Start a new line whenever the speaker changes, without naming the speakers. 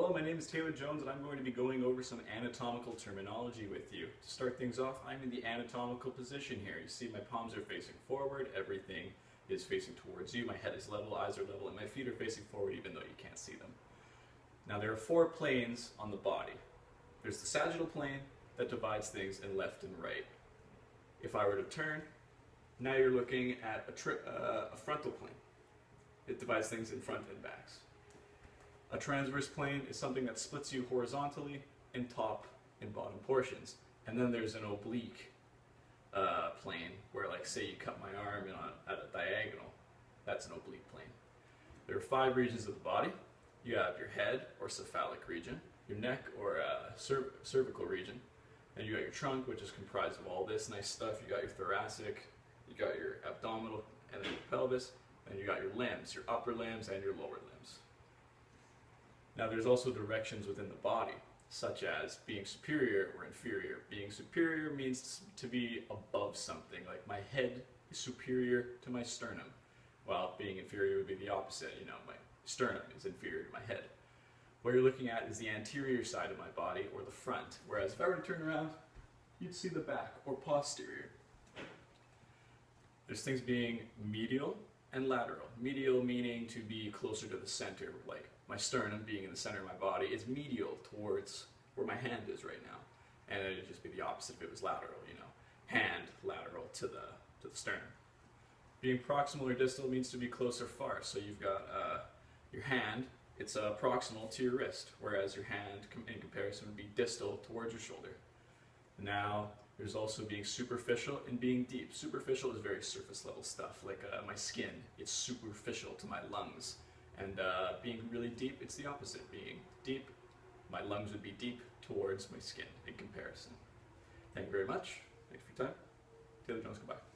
Hello, my name is Taylor Jones and I'm going to be going over some anatomical terminology with you. To start things off, I'm in the anatomical position here. You see my palms are facing forward, everything is facing towards you, my head is level, eyes are level, and my feet are facing forward even though you can't see them. Now there are four planes on the body. There's the sagittal plane that divides things in left and right. If I were to turn, now you're looking at a frontal plane. It divides things in front and backs. A transverse plane is something that splits you horizontally in top and bottom portions. And then there's an oblique plane where, like, say you cut my arm at a diagonal. That's an oblique plane. There are 5 regions of the body. You have your head or cephalic region, your neck or cervical region, and you got your trunk, which is comprised of all this nice stuff. You got your thoracic, you got your abdominal, and then your pelvis, and you got your limbs, your upper limbs and your lower limbs. Now there's also directions within the body, such as being superior or inferior. Being superior means to be above something, like my head is superior to my sternum, while being inferior would be the opposite. You know, my sternum is inferior to my head. What you're looking at is the anterior side of my body, or the front, whereas if I were to turn around, you'd see the back, or posterior. There's things being medial and lateral. Medial meaning to be closer to the center, like my sternum being in the center of my body is medial towards where my hand is right now. And then it'd just be the opposite if it was lateral, you know. Hand lateral to the sternum. Being proximal or distal means to be close or far. So you've got your hand, it's proximal to your wrist, whereas your hand in comparison would be distal towards your shoulder. Now, there's also being superficial and being deep. Superficial is very surface level stuff, like my skin, it's superficial to my lungs. And being really deep, it's the opposite. Being deep, my lungs would be deep towards my skin in comparison. Thank you very much. Thanks for your time. Taylor Jones, goodbye.